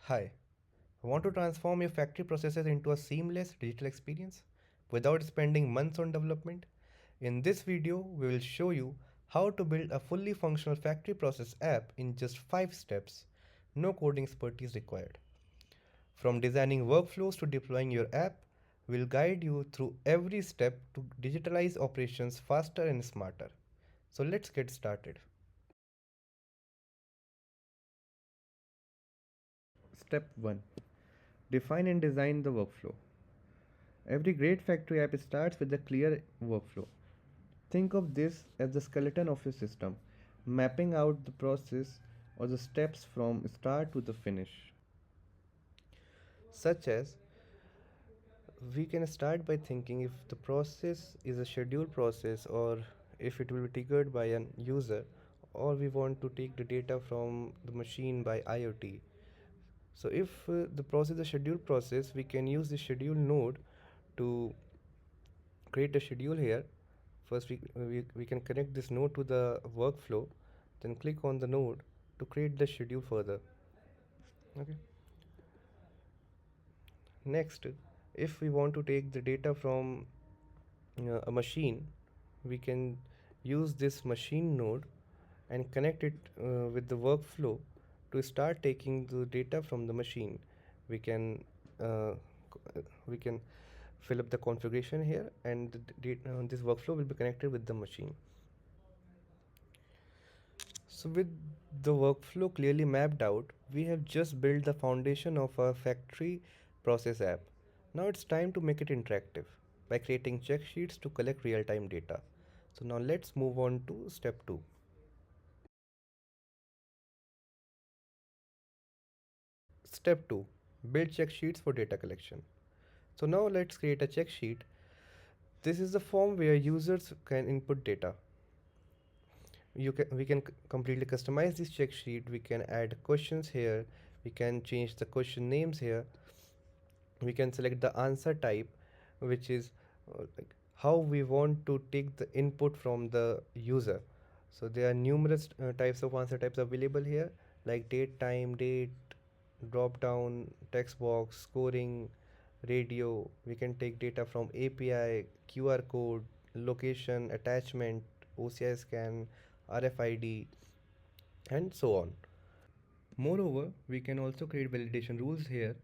Hi, want to transform your factory processes into a seamless digital experience without spending months on development? In this video, we will show you how to build a fully functional factory process app in just 5 steps. No coding expertise required. From designing workflows to deploying your app, we'll guide you through every step to digitalize operations faster and smarter. So let's get started. Step 1. Define and design the workflow. Every great factory app starts with a clear workflow. Think of this as the skeleton of your system, mapping out the process or the steps from start to the finish. Such as, we can start by thinking if the process is a scheduled process or if it will be triggered by an user, or we want to take the data from the machine by IoT. So if the process is a scheduled process, we can use the schedule node to create a schedule here. First, we can connect this node to the workflow, then click on the node to create the schedule further. Okay. Next, if we want to take the data from a machine, we can use this machine node and connect it with the workflow to start taking the data from the machine. We can uh, we can fill up the configuration here, and this workflow will be connected with the machine. So with the workflow clearly mapped out, we have just built the foundation of our factory process app. Now it's time to make it interactive by creating check sheets to collect real-time data. So now let's move on to step 2. Step 2. Build check sheets for data collection. So now let's create a check sheet. This is the form where users can input data. We can completely customize this check sheet. We can add questions here. We can change the question names here. We can select the answer type, which is like how we want to take the input from the user. So there are numerous types of answer types available here, like date, time, date, drop down, text box, scoring, radio. We can take data from API, QR code, location, attachment, OCI scan, RFID, and so on. Moreover, we can also create validation rules here,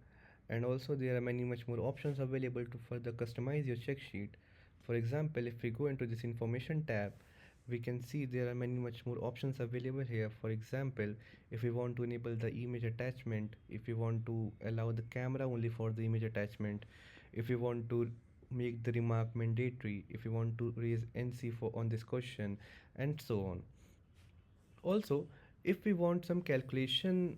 and also there are many much more options available to further customize your check sheet. For example, if we go into this information tab, we can see there are many much more options available here. For example, if we want to enable the image attachment, if we want to allow the camera only for the image attachment, if we want to make the remark mandatory, if we want to raise NC for on this question, and so on. Also, if we want some calculation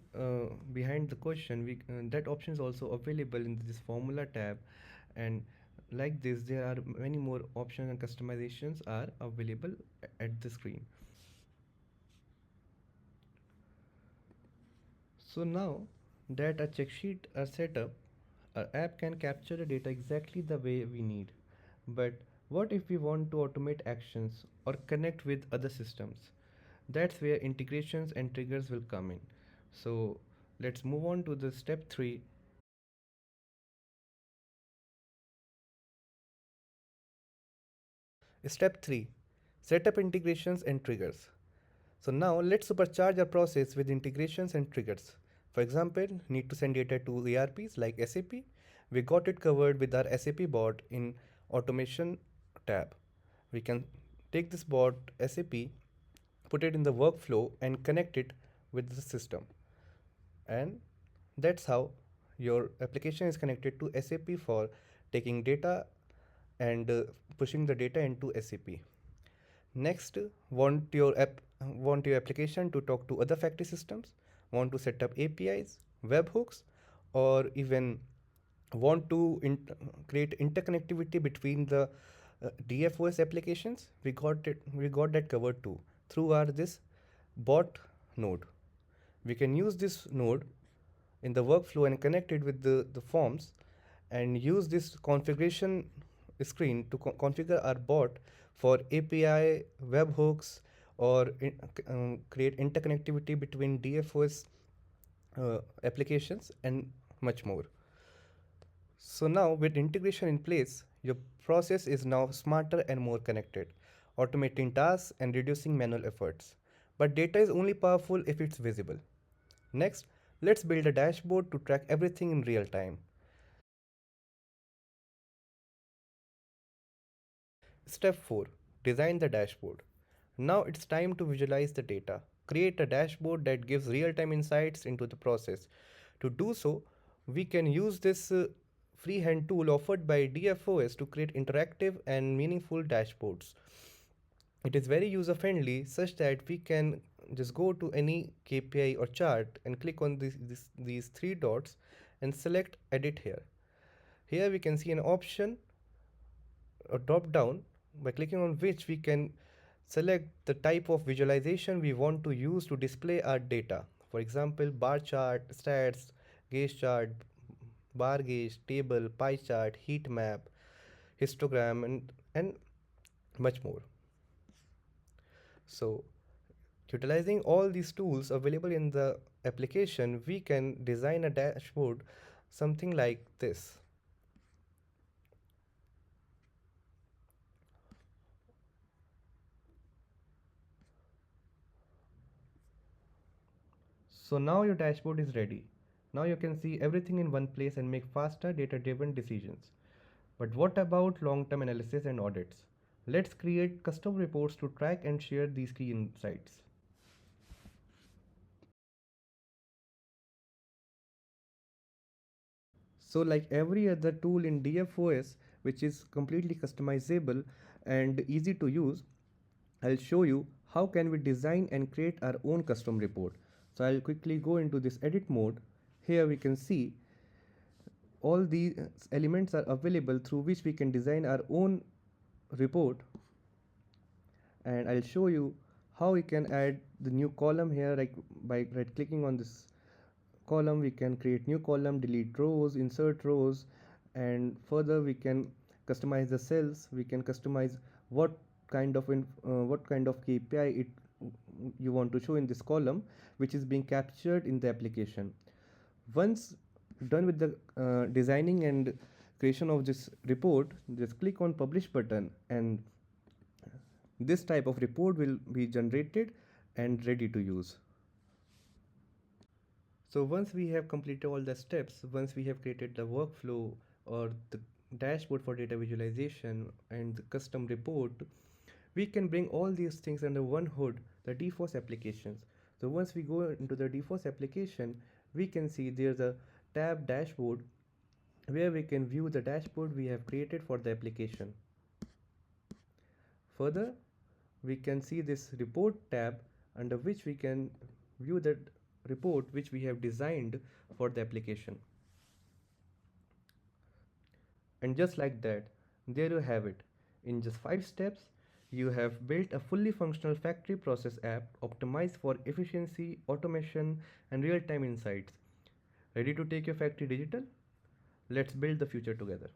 behind the question, that option is also available in this formula tab. And like this, there are many more options and customizations are available at the screen. So now that a check sheet are set up, our app can capture the data exactly the way we need. But what if we want to automate actions or connect with other systems? That's where integrations and triggers will come in. So let's move on to the step 3. Step 3. Set up integrations and triggers. So now let's supercharge our process with integrations and triggers. For example, need to send data to ERPs like SAP. We got it covered with our SAP bot in automation tab. We can take this bot SAP, put it in the workflow and connect it with the system. And that's how your application is connected to SAP for taking data and pushing the data into SAP. Next, want your application to talk to other factory systems, want to set up APIs, webhooks, or even want to create interconnectivity between the DfOS applications. We got that covered too through our this bot node. We can use this node in the workflow and connect it with the forms and use this configuration screen to configure our bot for API, webhooks, or create interconnectivity between DfOS applications, and much more. So now with integration in place, your process is now smarter and more connected, automating tasks and reducing manual efforts. But data is only powerful if it's visible. Next, let's build a dashboard to track everything in real time. Step 4. Design the dashboard. Now it's time to visualize the data. Create a dashboard that gives real-time insights into the process. To do so, we can use this freehand tool offered by DfOS to create interactive and meaningful dashboards. It is very user friendly such that we can just go to any KPI or chart and click on these three dots and select edit here. Here we can see an option, a drop down, by clicking on which we can select the type of visualization we want to use to display our data. For example, bar chart, stats, gauge chart, bar gauge, table, pie chart, heat map, histogram, and much more. So, utilizing all these tools available in the application, we can design a dashboard something like this. So now your dashboard is ready. Now you can see everything in one place and make faster data-driven decisions. But what about long-term analysis and audits? Let's create custom reports to track and share these key insights. So like every other tool in DfOS, which is completely customizable and easy to use, I'll show you how can we design and create our own custom report. So I'll quickly go into this edit mode. Here we can see all these elements are available through which we can design our own report, and I'll show you how we can add the new column here, like by right clicking on this column we can create new column, delete rows, insert rows, and further we can customize the cells. We can customize what what kind of KPI you want to show in this column, which is being captured in the application. Once done with the designing and creation of this report, just click on publish button and this type of report will be generated and ready to use. So once we have completed all the steps, once we have created the workflow or the dashboard for data visualization and the custom report, we can bring all these things under one hood, the DFOS applications. So once we go into the DFOS application, we can see there's a tab dashboard where we can view the dashboard we have created for the application. Further, we can see this report tab under which we can view the report which we have designed for the application. And just like that, there you have it. In just 5 steps, you have built a fully functional factory process app optimized for efficiency, automation, and real-time insights. Ready to take your factory digital? Let's build the future together.